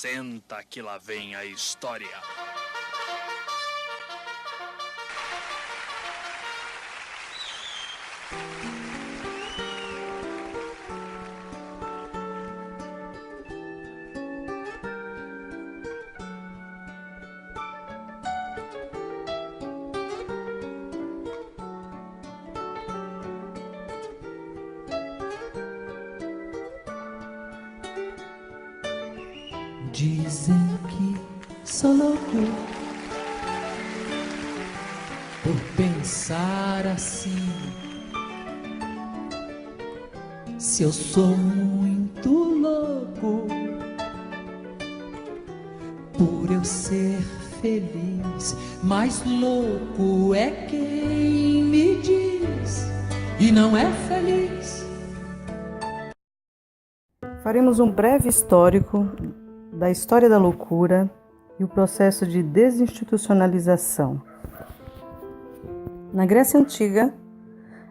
Senta que lá vem a história. Dizem que sou louco por pensar assim. Se eu sou muito louco por eu ser feliz, mas louco é quem me diz e não é feliz. Faremos um breve histórico da história da loucura e o processo de desinstitucionalização. Na Grécia Antiga,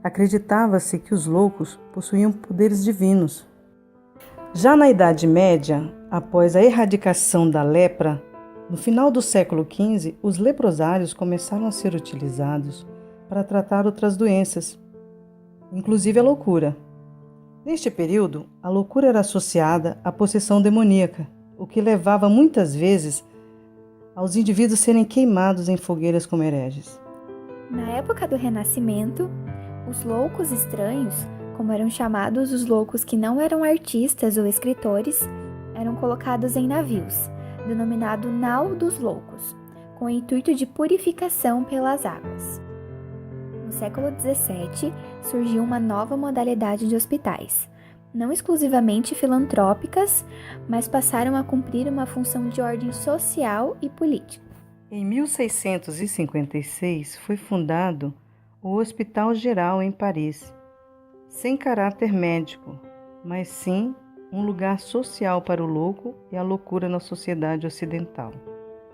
acreditava-se que os loucos possuíam poderes divinos. Já na Idade Média, após a erradicação da lepra, no final do século XV, os leprosários começaram a ser utilizados para tratar outras doenças, inclusive a loucura. Neste período, a loucura era associada à possessão demoníaca, o que levava muitas vezes aos indivíduos serem queimados em fogueiras como hereges. Na época do Renascimento, os loucos estranhos, como eram chamados os loucos que não eram artistas ou escritores, eram colocados em navios, denominado nau dos loucos, com o intuito de purificação pelas águas. No século XVII, surgiu uma nova modalidade de hospitais, não exclusivamente filantrópicas, mas passaram a cumprir uma função de ordem social e política. Em 1656 foi fundado o Hospital Geral em Paris, sem caráter médico, mas sim um lugar social para o louco e a loucura na sociedade ocidental.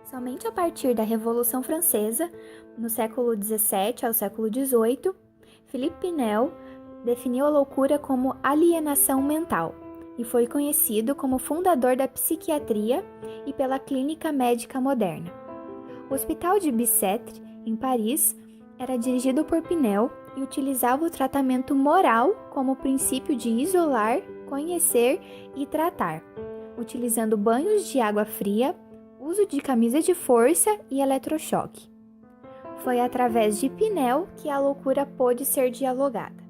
Somente a partir da Revolução Francesa, no século XVII ao século XVIII, Philippe Pinel definiu a loucura como alienação mental e foi conhecido como fundador da psiquiatria e pela clínica médica moderna. O Hospital de Bicêtre, em Paris, era dirigido por Pinel e utilizava o tratamento moral como princípio de isolar, conhecer e tratar, utilizando banhos de água fria, uso de camisa de força e eletrochoque. Foi através de Pinel que a loucura pôde ser dialogada.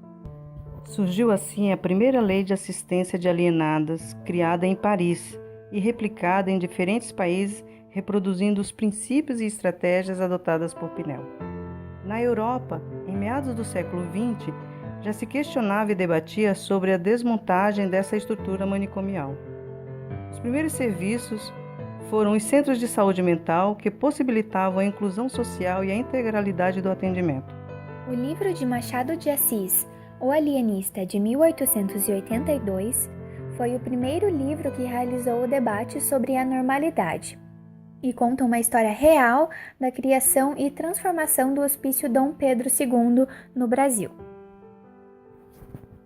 Surgiu assim a primeira lei de assistência de alienadas, criada em Paris e replicada em diferentes países, reproduzindo os princípios e estratégias adotadas por Pinel. Na Europa, em meados do século XX, já se questionava e debatia sobre a desmontagem dessa estrutura manicomial. Os primeiros serviços foram os centros de saúde mental, que possibilitavam a inclusão social e a integralidade do atendimento. O livro de Machado de Assis, O Alienista, de 1882, foi o primeiro livro que realizou o debate sobre a normalidade e conta uma história real da criação e transformação do Hospício Dom Pedro II no Brasil.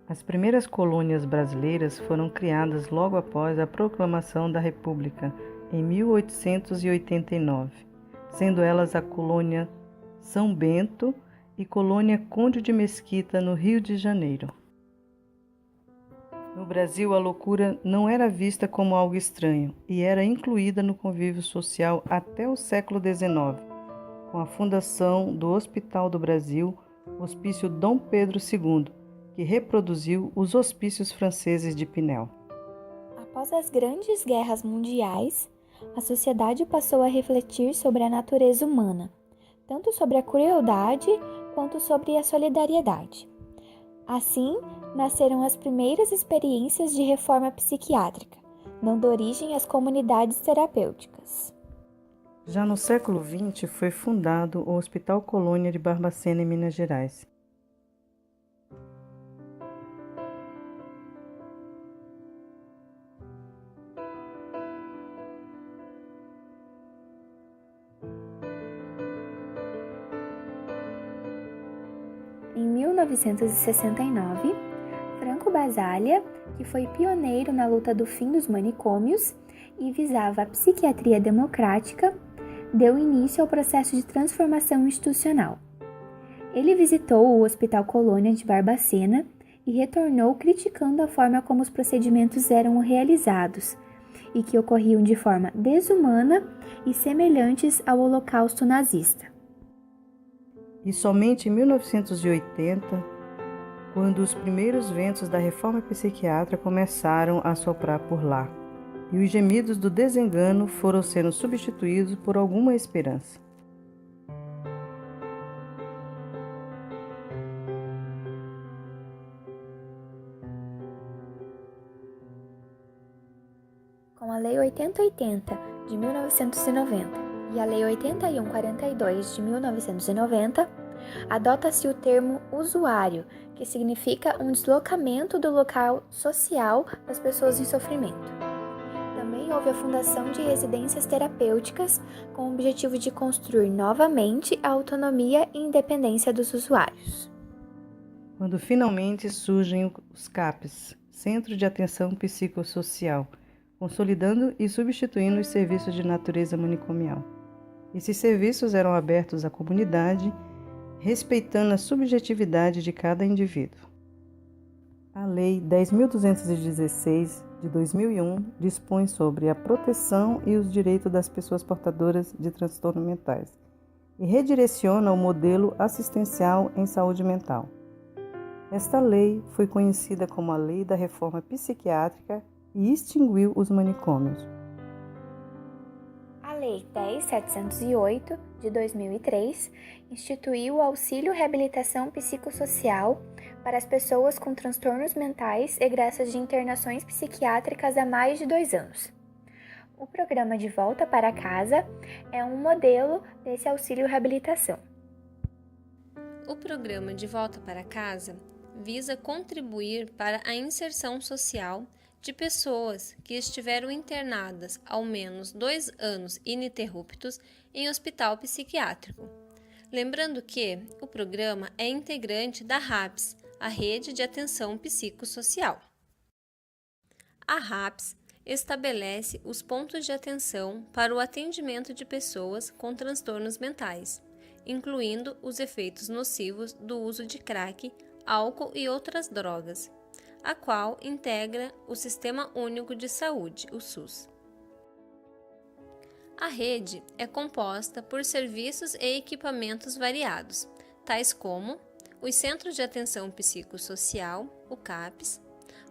As primeiras colônias brasileiras foram criadas logo após a proclamação da República, em 1889, sendo elas a colônia São Bento e colônia Conde de Mesquita, no Rio de Janeiro. No Brasil, a loucura não era vista como algo estranho e era incluída no convívio social até o século XIX, com a fundação do Hospital do Brasil, Hospício Dom Pedro II, que reproduziu os hospícios franceses de Pinel. Após as grandes guerras mundiais, a sociedade passou a refletir sobre a natureza humana, tanto sobre a crueldade quanto sobre a solidariedade. Assim, nasceram as primeiras experiências de reforma psiquiátrica, dando origem às comunidades terapêuticas. Já no século XX foi fundado o Hospital Colônia de Barbacena, em Minas Gerais. Em 1969, Franco Basaglia, que foi pioneiro na luta do fim dos manicômios, e visava a psiquiatria democrática, deu início ao processo de transformação institucional. Ele visitou o Hospital Colônia de Barbacena e retornou criticando a forma como os procedimentos eram realizados e que ocorriam de forma desumana e semelhantes ao Holocausto nazista. E somente em 1980, quando os primeiros ventos da reforma psiquiátrica começaram a soprar por lá, e os gemidos do desengano foram sendo substituídos por alguma esperança. Com a Lei 8080 de 1990 e a Lei 8142 de 1990, adota-se o termo usuário, que significa um deslocamento do local social das pessoas em sofrimento. Também houve a fundação de residências terapêuticas com o objetivo de construir novamente a autonomia e independência dos usuários. Quando finalmente surgem os CAPs, Centro de Atenção Psicossocial, consolidando e substituindo os serviços de natureza manicomial. Esses serviços eram abertos à comunidade, respeitando a subjetividade de cada indivíduo. A Lei 10.216, de 2001, dispõe sobre a proteção e os direitos das pessoas portadoras de transtornos mentais e redireciona o modelo assistencial em saúde mental. Esta lei foi conhecida como a Lei da Reforma Psiquiátrica e extinguiu os manicômios. A Lei 10.708, de 2003, instituiu o auxílio reabilitação psicossocial para as pessoas com transtornos mentais egressas de internações psiquiátricas há mais de 2 anos. O programa De Volta para Casa é um modelo desse auxílio reabilitação. O programa De Volta para Casa visa contribuir para a inserção social de pessoas que estiveram internadas ao menos 2 anos ininterruptos em hospital psiquiátrico. Lembrando que o programa é integrante da RAPS, a Rede de Atenção Psicossocial. A RAPS estabelece os pontos de atenção para o atendimento de pessoas com transtornos mentais, incluindo os efeitos nocivos do uso de crack, álcool e outras drogas, a qual integra o Sistema Único de Saúde, o SUS. A rede é composta por serviços e equipamentos variados, tais como os Centros de Atenção Psicossocial, o CAPS,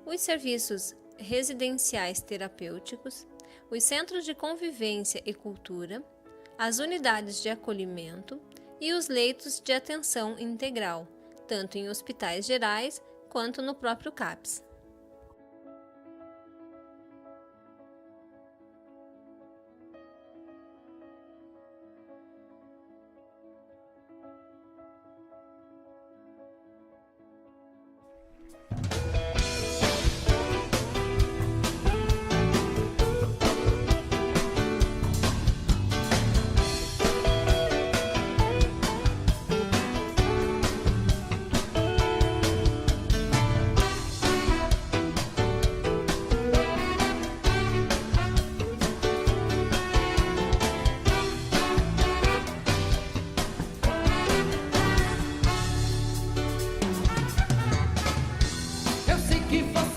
os serviços residenciais terapêuticos, os Centros de Convivência e Cultura, as unidades de acolhimento e os leitos de atenção integral, tanto em hospitais gerais quanto no próprio CAPS. Eu sei que você